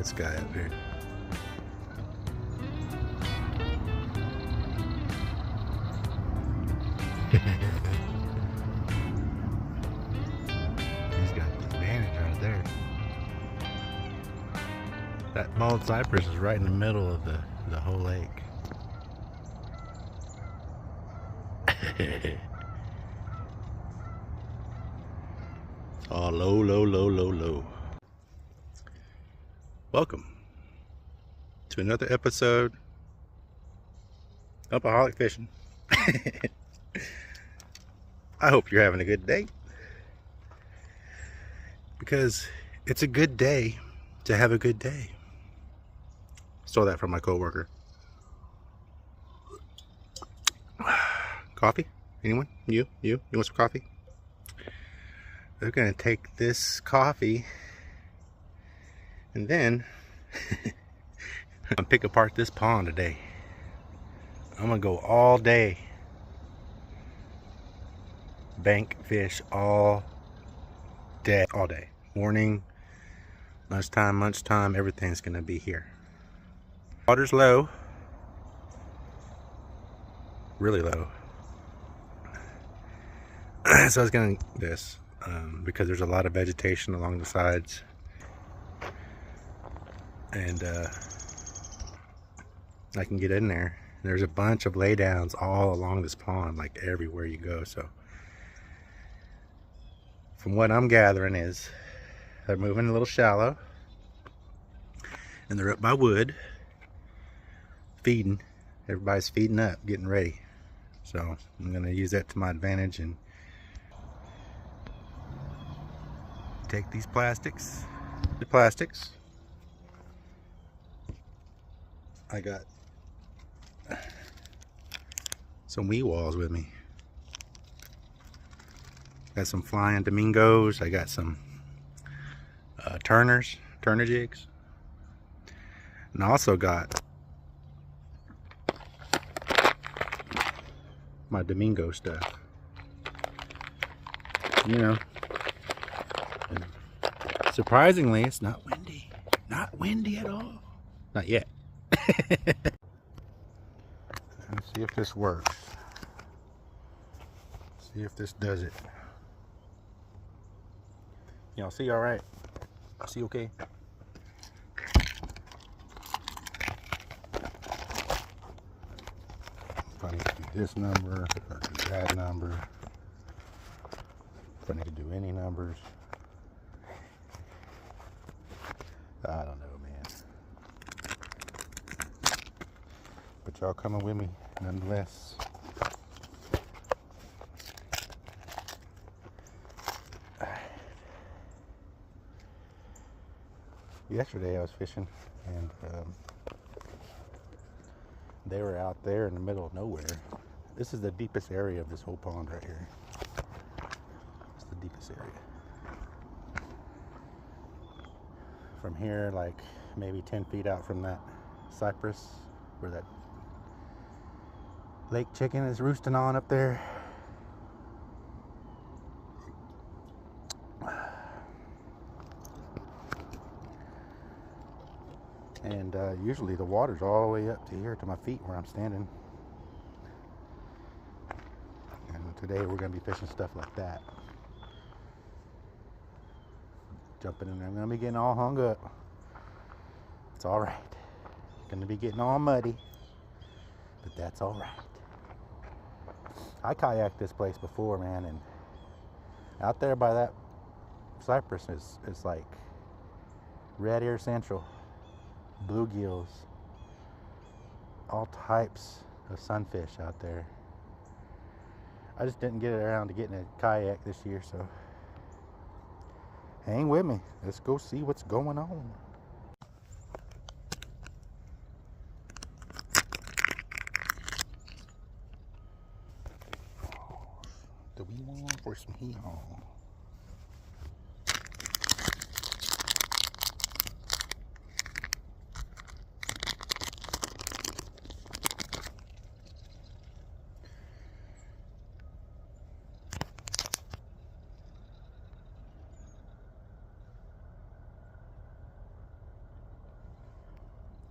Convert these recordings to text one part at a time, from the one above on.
this guy up here. He's got the advantage right there. That bald cypress is right in the middle of the whole lake. It's all low, low, low, low, low. Welcome to another episode of Alcoholic Fishing. I hope you're having a good day, because it's a good day to have a good day. Stole that from my coworker. Coffee? Anyone? You want some coffee? We're gonna take this coffee and then I'm gonna pick apart this pond today. I'm gonna go all day. Bank fish all day. All day. Morning, lunchtime, everything's gonna be here. Water's low. Really low. So I was gonna do this because there's a lot of vegetation along the sides, and I can get in there. There's a bunch of laydowns all along this pond, like everywhere you go. So from what I'm gathering is they're moving a little shallow, and they're up by wood feeding. Everybody's feeding up, getting ready. So I'm gonna use that to my advantage and take these plastics. I got some wee walls with me. Got some flying domingos. I got some Turner jigs, and I also got my Domingo stuff. You know, and surprisingly, it's not windy. Not windy at all. Not yet. Let's see if this works. See if this does it. Y'all see all right? I see okay? If I need to do this number, or do that number, if I need to do any numbers, I don't know, man. But y'all coming with me nonetheless. Yesterday I was fishing, and they were out there in the middle of nowhere. This is the deepest area of this whole pond right here. It's the deepest area. From here, like maybe 10 feet out from that cypress where that lake chicken is roosting on up there. And usually the water's all the way up to here to my feet where I'm standing. And today we're going to be fishing stuff like that. Jumping in there. I'm going to be getting all hung up. It's alright. Going to be getting all muddy. But that's alright. I kayaked this place before, man. And out there by that cypress is like red ear central. Bluegills, all types of sunfish out there. I just didn't get around to getting a kayak this year, so hang with me. Let's go see what's going on. Do we want for some hee-haw?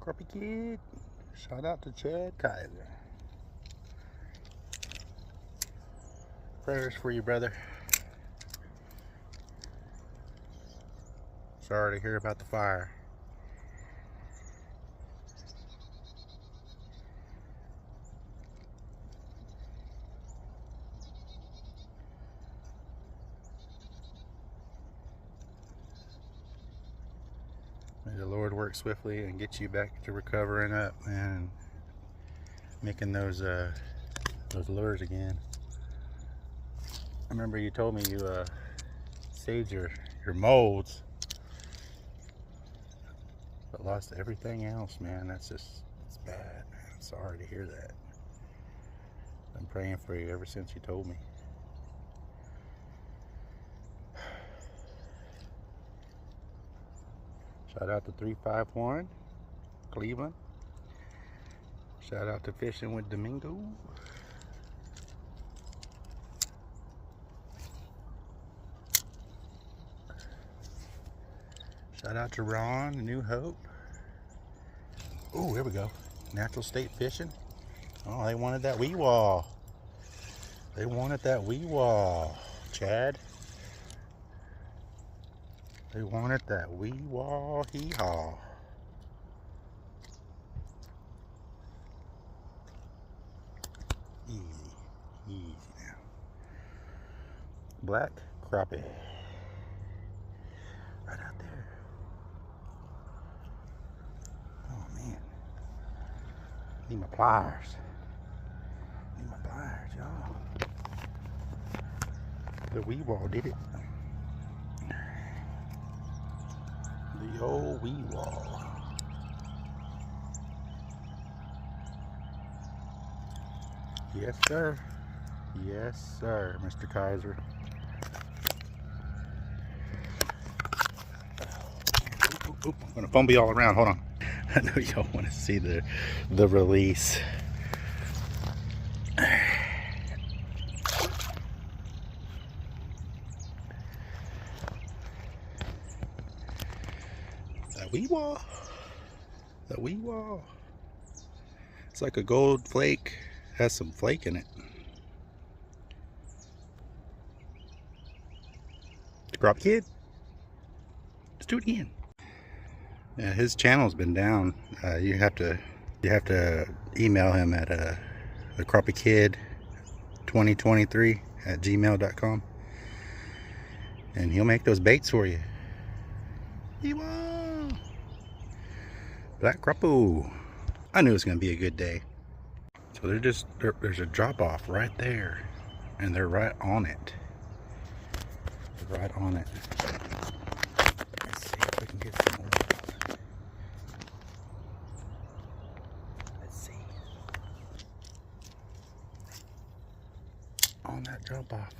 Crappie Kid. Shout out to Chad Kaiser. Prayers for you, brother. Sorry to hear about the fire. May the Lord work swiftly and get you back to recovering up and making those lures again. I remember you told me you saved your molds, but lost everything else, man. It's bad, man. I'm sorry to hear that. I'm praying for you ever since you told me. Shout out to 351 Cleveland. Shout out to FishN with Domingo. Shout out to Ron, New Hope. Oh, here we go. Natural State Fishing. Oh, they wanted that wee wall. They wanted that wee wall, Chad. They wanted that wee wall hee-haw. Easy, easy now. Black crappie. Right out there. Oh man. Need my pliers. Need my pliers, y'all. The wee wall did it. The old wee wall. Yes, sir. Yes, sir, Mr. Kaiser. Oop, I'm gonna fumble you all around. Hold on. I know y'all want to see the release. That wee wall. That wee wall. It's like a gold flake. Has some flake in it. Drop Kid. Let's do it again. Yeah, his channel's been down. You have to email him at the Crappie Kid 2023 at gmail.com, and he'll make those baits for you. Black crappoo. I knew it was gonna be a good day. So there's a drop off right there, and they're right on it. They're right on it. Let's see if we can get some more. Let's see. On that drop off.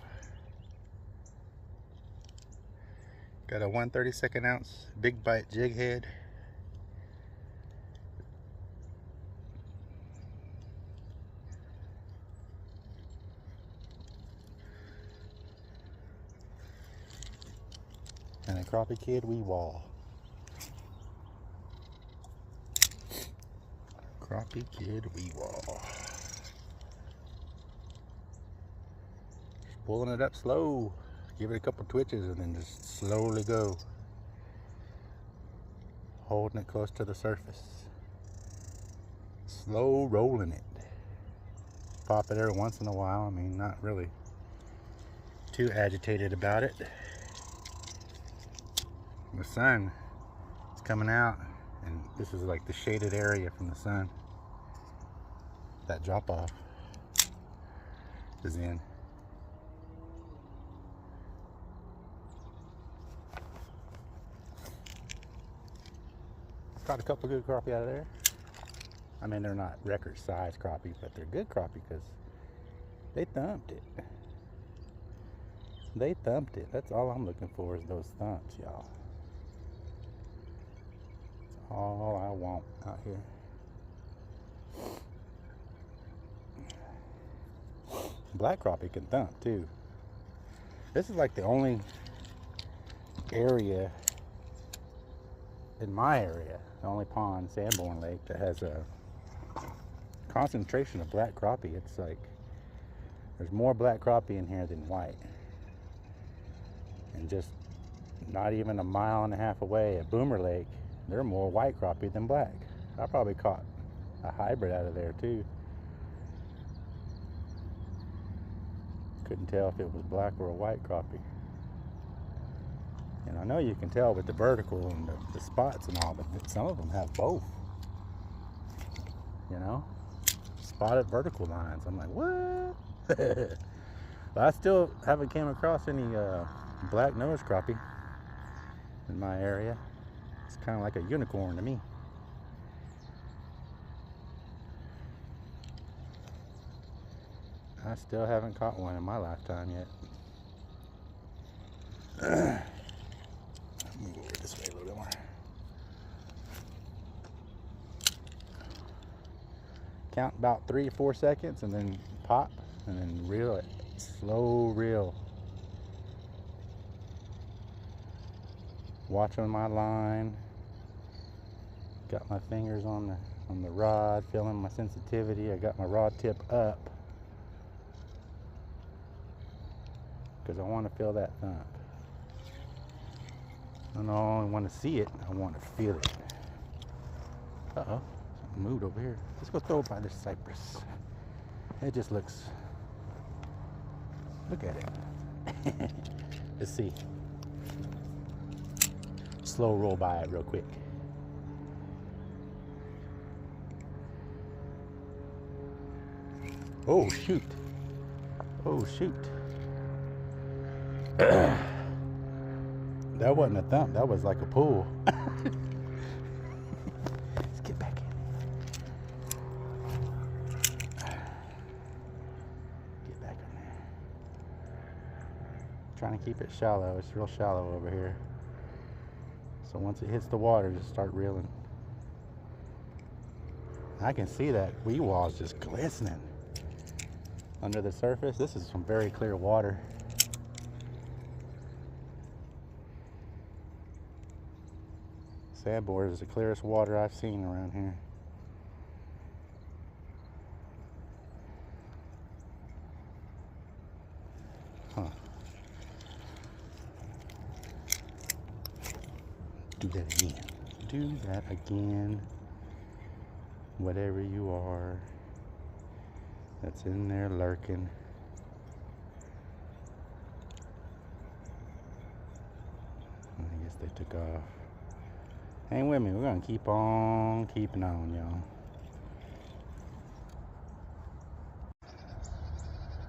Got a 1/32 ounce big bite jig head. And a Crappie Kid wee wall. Crappie Kid wee wall. Just pulling it up slow. Give it a couple twitches and then just slowly go. Holding it close to the surface. Slow rolling it. Pop it every once in a while. I mean, not really too agitated about it. The sun is coming out, and this is like the shaded area from the sun. That drop off is in. Caught a couple good crappie out of there. I mean, they're not record size crappie, but they're good crappie because they thumped it. They thumped it. That's all I'm looking for is those thumps, y'all. All I want out here. Black crappie can thump too. This is like the only area in my area, the only pond, Sanborn Lake, that has a concentration of black crappie. It's like there's more black crappie in here than white. And just not even a mile and a half away at Boomer Lake, there are more white crappie than black. I probably caught a hybrid out of there too. Couldn't tell if it was black or a white crappie. And I know you can tell with the vertical and the spots and all, but some of them have both. You know, spotted vertical lines. I'm like, what? But I still haven't came across any black nose crappie in my area. It's kind of like a unicorn to me. I still haven't caught one in my lifetime yet. Move over this way a little bit more. Count about 3 or 4 seconds and then pop and then reel it. Slow reel. Watching my line. Got my fingers on the rod, feeling my sensitivity. I got my rod tip up because I want to feel that thump. I don't only want to see it, I want to feel it. Uh-oh, something moved over here. Let's go throw it by this cypress. It just looks, look at it. Let's see. Slow roll by it real quick. Oh shoot. Oh shoot. That wasn't a thump, that was like a pull. Let's get back in. Get back in there. Trying to keep it shallow. It's real shallow over here. So once it hits the water, just start reeling. I can see that weed wall is just glistening under the surface. This is some very clear water. Sanborn is the clearest water I've seen around here. Huh. Do that again. Do that again. Whatever you are that's in there lurking. I guess they took off. Hang with me, we're gonna keep on keeping on, y'all.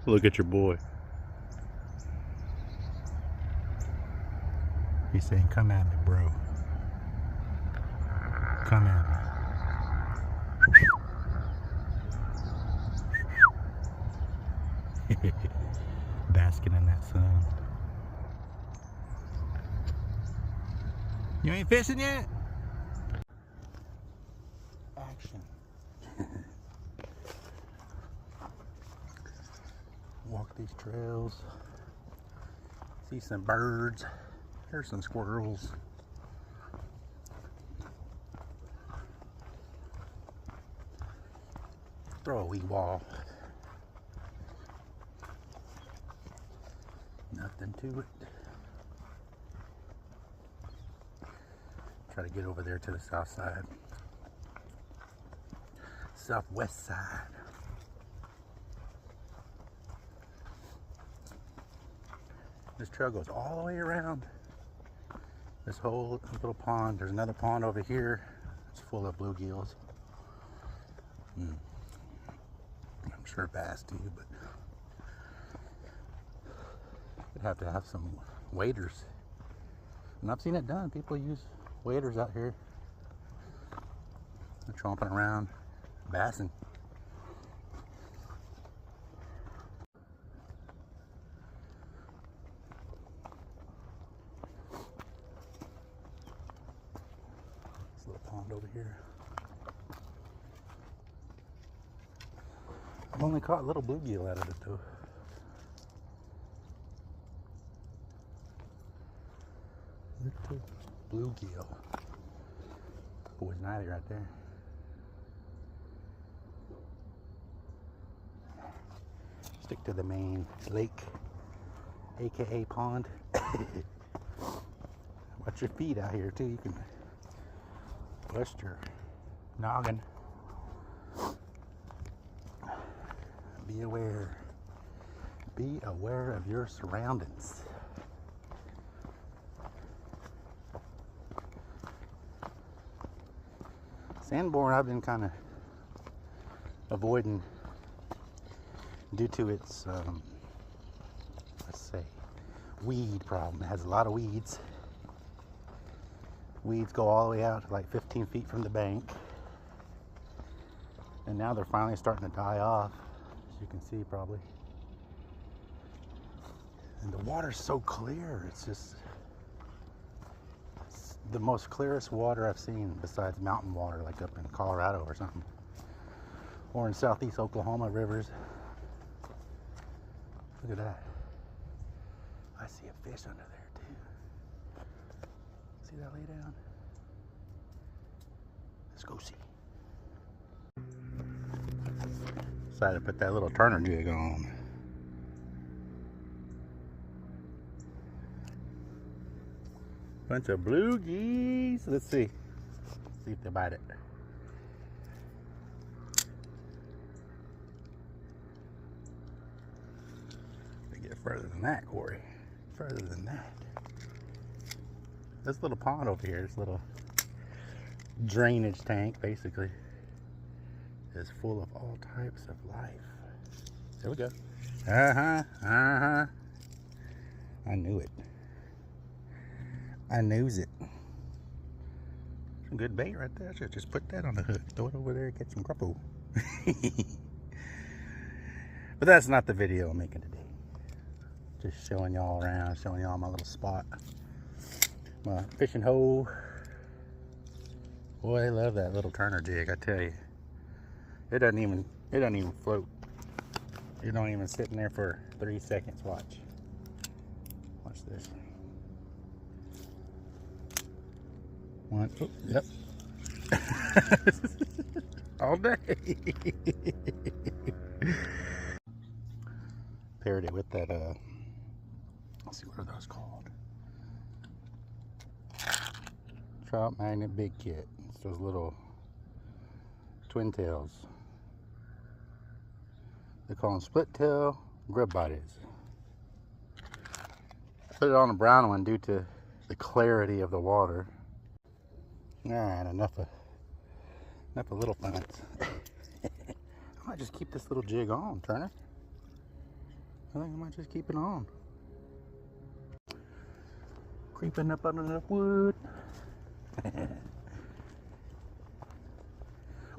Look at your boy. He's saying, come at me, bro. Come at me. Basking in that sun. You ain't fishing yet? Action. Walk these trails. See some birds. There's some squirrels. Throw a wee wall. Nothing to it. Try to get over there to the south side. Southwest side. This trail goes all the way around this whole little pond. There's another pond over here. It's full of bluegills. I'm sure bass too, but you'd have to have some waders. And I've seen it done. People use waders out here. They're tromping around, bassing. This little pond over here. I've only caught little bluegill out of it though. Little bluegill. Poison ivy right there. Stick to the main lake, aka pond. Watch your feet out here too. You can bust your noggin. Be aware. Be aware of your surroundings. Sandboard I've been kind of avoiding due to its, let's say, weed problem. It has a lot of weeds. Weeds go all the way out to like 15 feet from the bank. And now they're finally starting to die off, as you can see probably. And the water's so clear. It's just the most clearest water I've seen besides mountain water, like up in Colorado or something. Or in southeast Oklahoma rivers. Look at that. I see a fish under there too. See that lay down? Let's go see. Decided to put that little Turner jig on. Bunch of blue geese. Let's see. See if they bite it. They get further than that, Corey. Further than that. This little pond over here, this little drainage tank, basically, is full of all types of life. There we go. I knew it. I knows it. Some good bait right there. I should just put that on the hook. Throw it over there and catch some crapo. But that's not the video I'm making today. Just showing y'all around, showing y'all my little spot. My fishing hole. Boy, I love that little Turner jig, I tell you. It doesn't even float. It don't even sit in there for 3 seconds. Watch. Watch this. One, oh, yep. All day. Paired it with that, let's see, what are those called? Trout Magnet Big Kit. It's those little twin tails. They call them split tail grub bodies. Put it on a brown one due to the clarity of the water. Alright, enough of little funs. I might just keep this little jig on, Turner. I think I might just keep it on. Creeping up under the wood.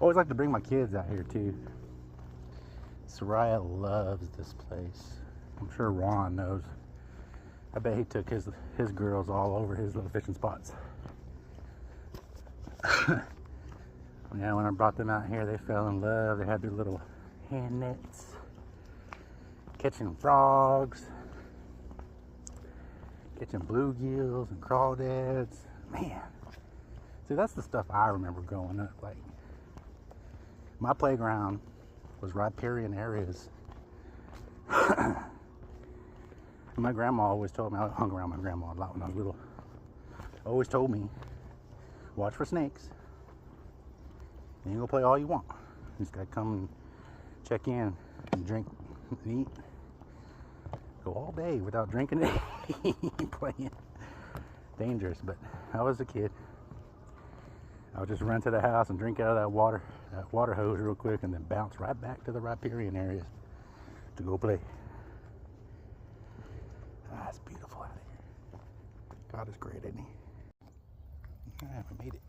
Always like to bring my kids out here too. Soraya loves this place. I'm sure Ron knows. I bet he took his girls all over his little fishing spots. Yeah, when I brought them out here, they fell in love. They had their little hand nets, catching frogs, catching bluegills and crawdads. Man, see, that's the stuff I remember growing up. Like, my playground was riparian areas. My grandma always told me, I hung around my grandma a lot when I was little, always told me, watch for snakes. And you can go play all you want. You just gotta come and check in and drink and eat. Go all day without drinking and playing. Dangerous, but I was a kid. I would just run to the house and drink out of that water hose real quick and then bounce right back to the riparian areas to go play. Ah, it's beautiful out here. God is great, isn't he? Ah, we made it.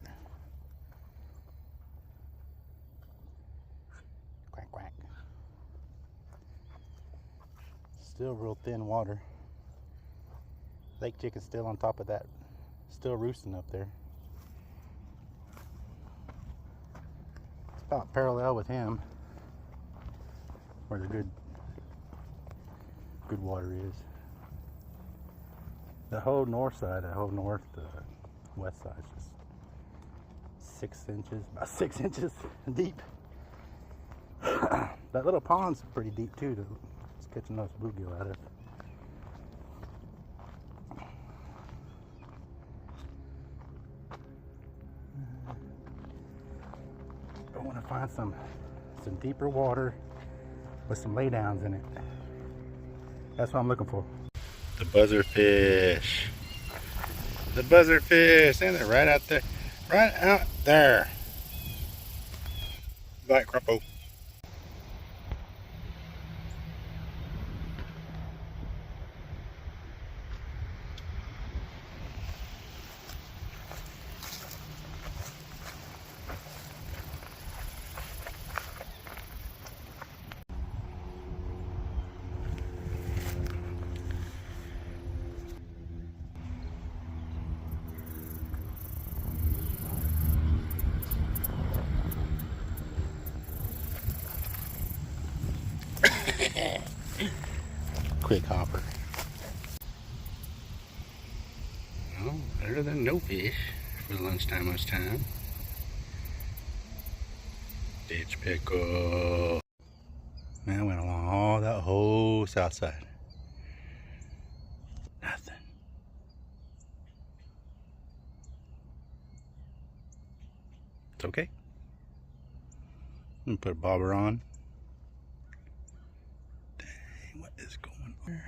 Quack, quack. Still real thin water. Lake chicken's still on top of that. Still roosting up there. It's about parallel with him, where the good water is. The whole north side, the whole west side is just about 6 inches deep. That little pond's pretty deep too, it's catching those bluegill out of. I want to find some deeper water with some laydowns in it. That's what I'm looking for. The buzzerfish. The buzzerfish, and they're right out there. Right out there. Bite crapo. Quick hopper. Well, better than no fish for lunchtime. Ditch pickle. Man, I went along all that whole south side. Nothing. It's okay. I'm gonna put a bobber on. What is going on?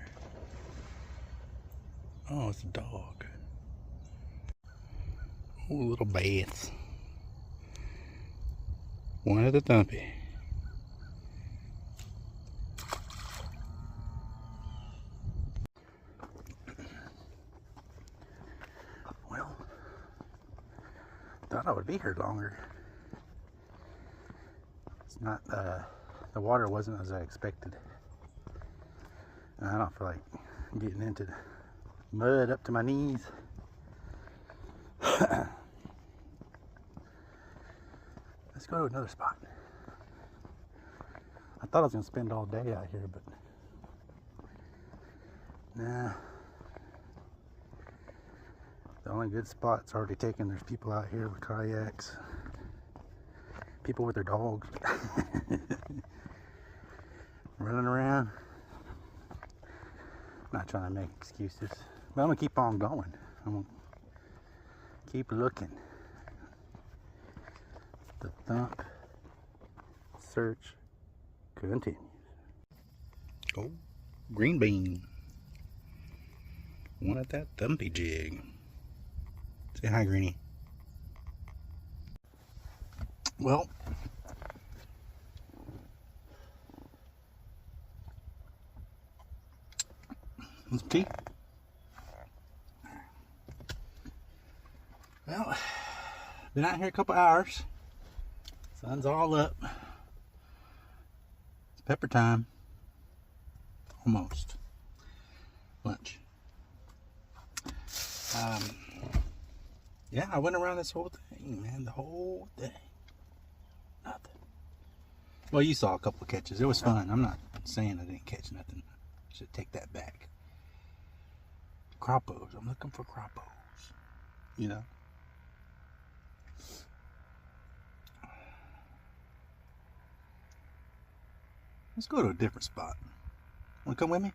Oh, it's a dog. Oh, little bass. One at a thumpy. Well, thought I would be here longer. It's not, the water wasn't as I expected. I don't feel like getting into the mud up to my knees. Let's go to another spot. I thought I was going to spend all day out here, but nah. The only good spot's already taken. There's people out here with kayaks. People with their dogs. Running around. Not trying to make excuses, but I'm gonna keep on going. I'm gonna keep looking. The thump search continues. Oh, green bean. One at that thumpy jig. Say hi, Greenie. Well, let's see. Well, been out here a couple hours. Sun's all up. It's pepper time. Almost. Lunch. Yeah, I went around this whole thing, man. The whole thing. Nothing. Well, you saw a couple of catches. It was fun. I'm not saying I didn't catch nothing. I should take that back. Crappos. I'm looking for crappos. You know? Let's go to a different spot. Want to come with me?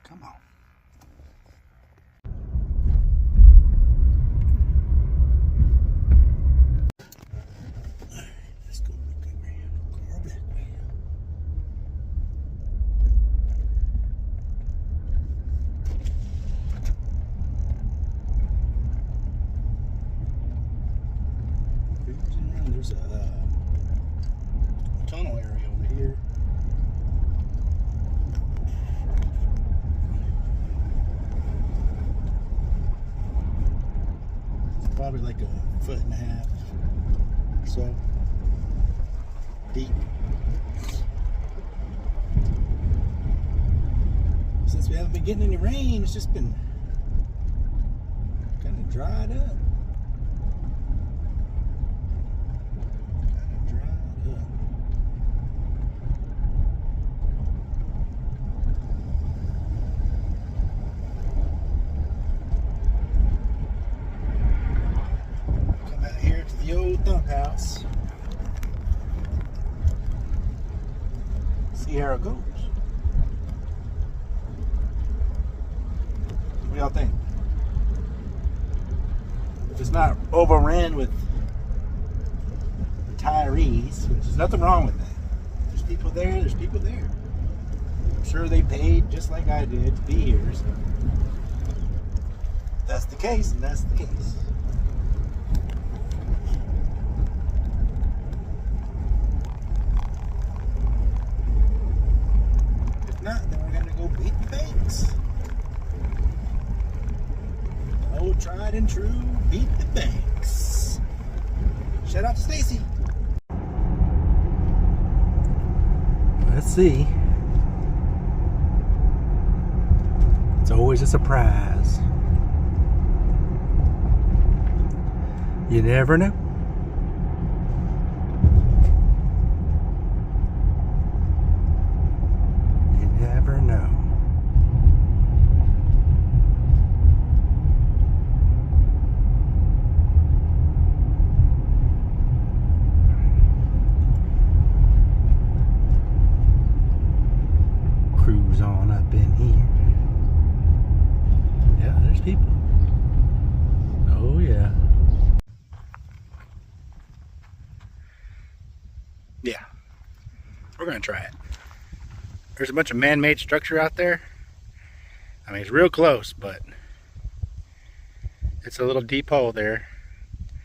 Come on. Let's go look around. Go that way. There's a tunnel area over here. It's probably like 1.5 feet or so deep. Since we haven't been getting any rain, it's just been kind of dried up. Come out here to the old see how it goes. What do y'all think? If it's not overran with retirees, which is nothing wrong with that. There's people there, there's people there. I'm sure they paid just like I did to be here, so that's the case, and that's the case. If not, then we're gonna go beat the banks. Oh, tried and true, beat the banks. Shout out to Stacy. Let's see. It's always a surprise. You never know. You never know. Cruise on up in here. Yeah, there's people. Oh yeah. Yeah, we're gonna try it. There's a bunch of man-made structure out there. I mean, it's real close, but it's a little deep hole there.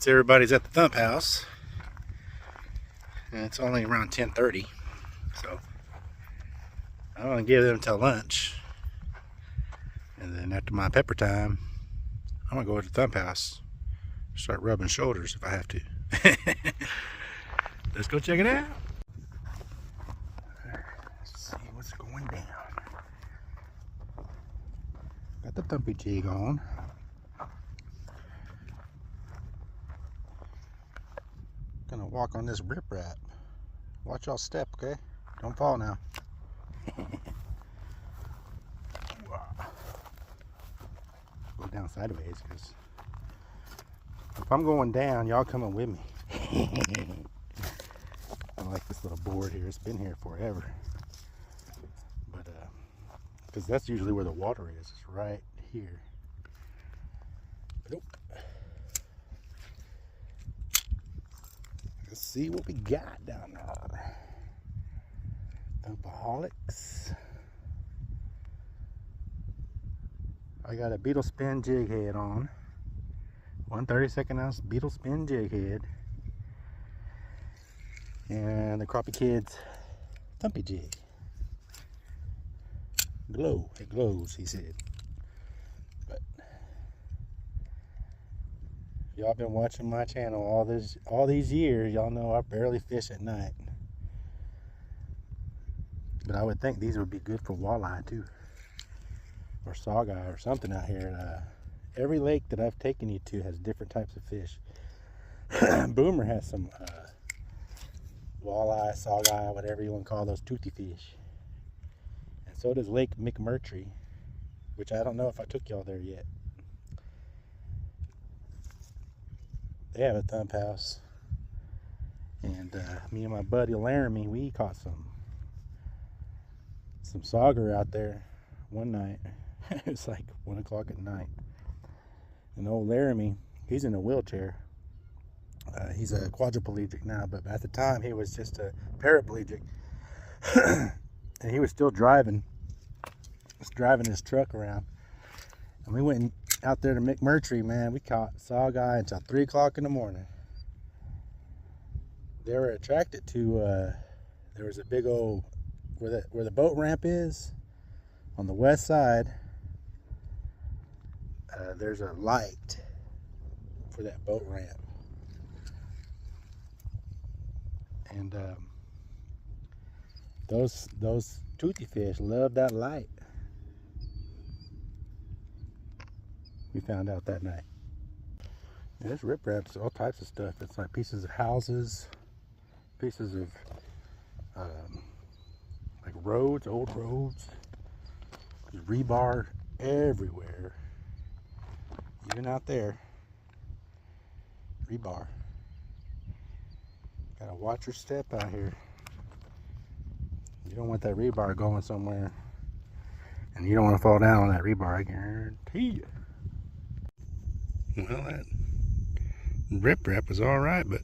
So everybody's at the thump house, and it's only around 10:30, so I'm gonna give them till lunch, and then after my pepper time, I'm gonna go to the thump house, start rubbing shoulders if I have to. Let's go check it out. Let's see what's going down. Got the thumpy jig on. Gonna walk on this riprap. Watch y'all step, okay? Don't fall now. Go down sideways, because if I'm going down, y'all coming with me. I like this little board here. It's been here forever. But, because that's usually where the water is. It's right here. Nope. Let's see what we got down there. Thumpaholics. I got a beetle spin jig head on. 1/32 ounce beetle spin jig head. And the Crappie Kids thumpy jig. Glow, it glows, he said. But y'all been watching my channel all these years. Y'all know I barely fish at night. But I would think these would be good for walleye too, or saugeye or something out here. Every lake that I've taken you to has different types of fish. Boomer has some walleye, saugeye, whatever you want to call those toothy fish. And so does Lake McMurtry, which I don't know if I took y'all there yet. They have a thump house. And me and my buddy Laramie, we caught some sauger out there one night. It was like 1 o'clock at night. And old Laramie, he's in a wheelchair. He's a quadriplegic now, but at the time he was just a paraplegic. And he was still driving. Was driving his truck around. And we went out there to McMurtry, man. We caught saugeye until 3 o'clock in the morning. They were attracted to, there was a big old, where the boat ramp is, on the west side, there's a light for that boat ramp. And those toothy fish love that light. We found out that night. Yeah, there's ripraps, all types of stuff. It's like pieces of houses, pieces of like roads, old roads. There's rebar everywhere. Even out there, rebar. Gotta watch your step out here. You don't want that rebar going somewhere. And you don't want to fall down on that rebar, I guarantee you. Well, that rip wrap was alright, but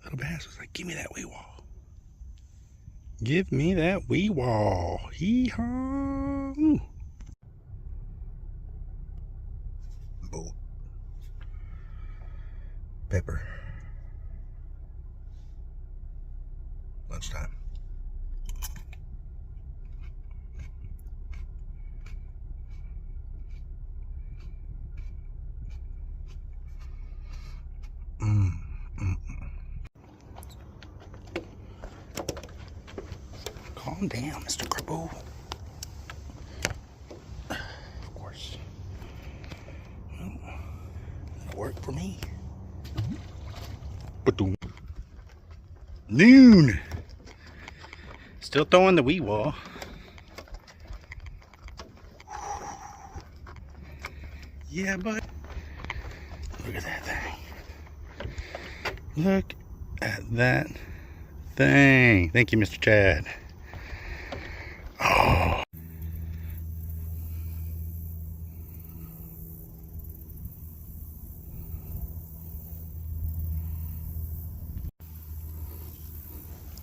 little bass was like, give me that wee wall. Give me that wee wall. Hee-haw. Boom. Pepper. Lunchtime. Calm down, Mr. Cribble. Of course. Well, that'll work for me. Noon. Still throwing the wee wall. Yeah, but look at that thing. Look at that thing. Thank you, Mr. Chad. Oh.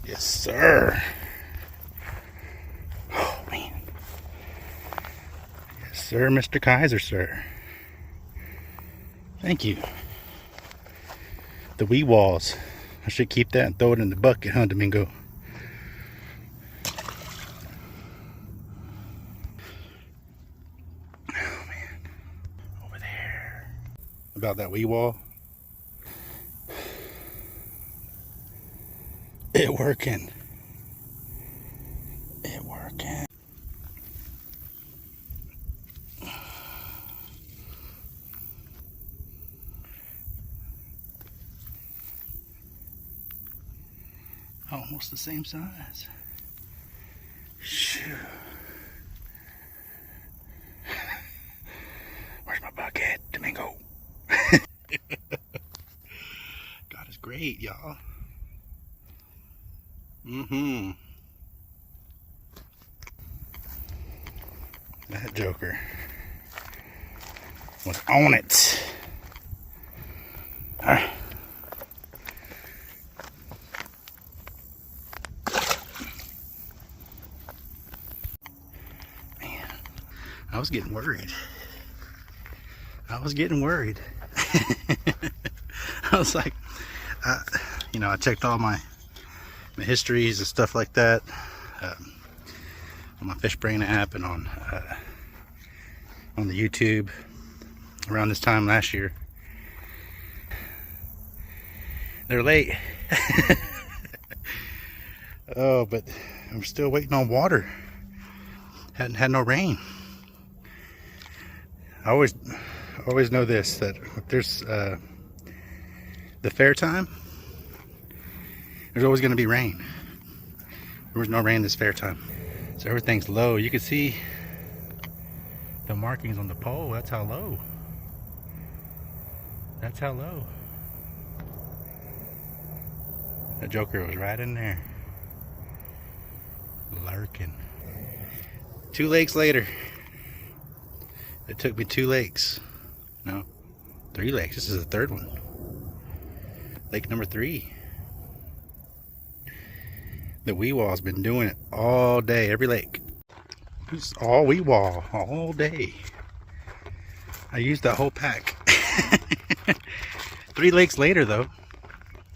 Yes, sir. Oh, man. Yes, sir, Mr. Kaiser, sir. Thank you. The wee walls. I should keep that and throw it in the bucket, huh, Domingo? Oh, man. Over there. About that wee wall. It working. It working. Almost the same size. Shoo. Where's my bucket, Domingo? God is great, y'all. That joker was on it. Man, I was getting worried. I was like, I checked all my histories and stuff like that on my FishBrain app and on the YouTube around this time last year. They're late. Oh, but I'm still waiting on water. Hadn't had no rain. I always know this, that if there's the fair time, there's always going to be rain. There was no rain this fair time, so everything's low. You can see the markings on the pole. That's how low. That joker was right in there, lurking. 2 lakes later. It took me 2 lakes. No, 3 lakes. This is the 3rd one. Lake number 3. The wee wall's been doing it all day, every lake. It's all wee wall, all day. I used that whole pack. 3 lakes later, though,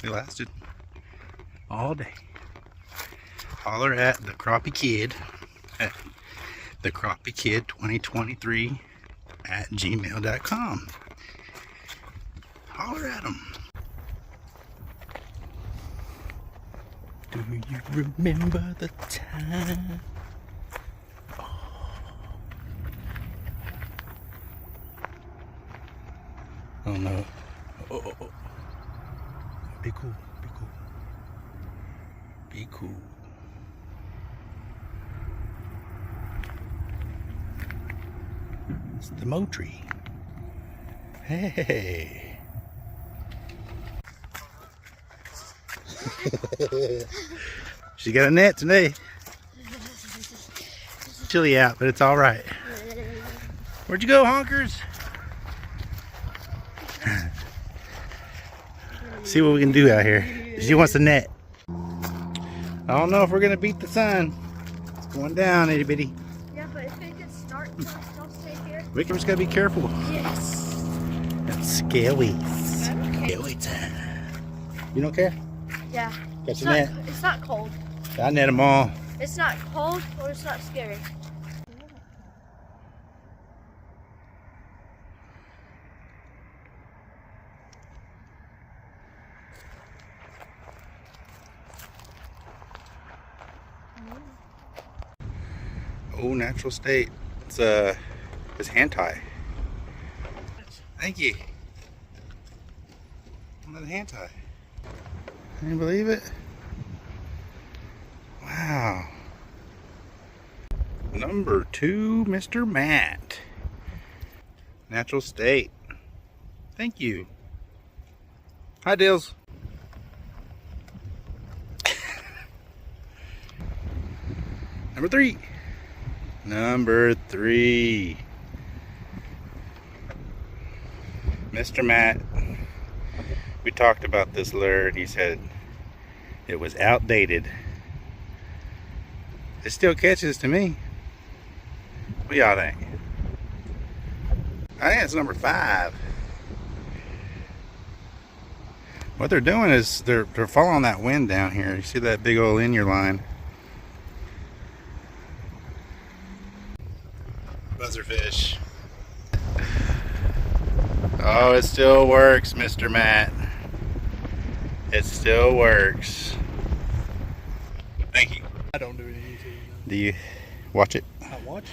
it lasted all day. Holler at the Crappie Kid at thecrappiekid2023@gmail.com. Holler at him. Do you remember the time? Oh no. Oh. Be cool. Be cool. It's the Mo tree. Hey. She got a net today. Chilly out, but it's all right. Where'd you go, honkers? See what we can do out here. She wants a net. I don't know if we're gonna beat the sun. It's going down, itty bitty. Yeah, but if it gets dark, can I still stay here? We just gotta be careful. Yes. That's scary. Okay. Scary time. You don't care? Yeah. Got your net. It's not cold. I net them all. It's not cold or it's not scary. Oh, natural state. It's hand tie. Thank you. Another hand tie. Can you believe it? Wow. Number 2, Mr. Matt. Natural state. Thank you. Hi, Dills. Number 3. Number 3. Mr. Matt. We talked about this lure and he said it was outdated. It still catches to me. What y'all think? I think it's number 5. What they're doing is they're following that wind down here. You see that big old linear line? Buzzerfish. Oh, it still works, Mr. Matt. It still works. Thank you. I don't do anything. Do you watch it? I watch it.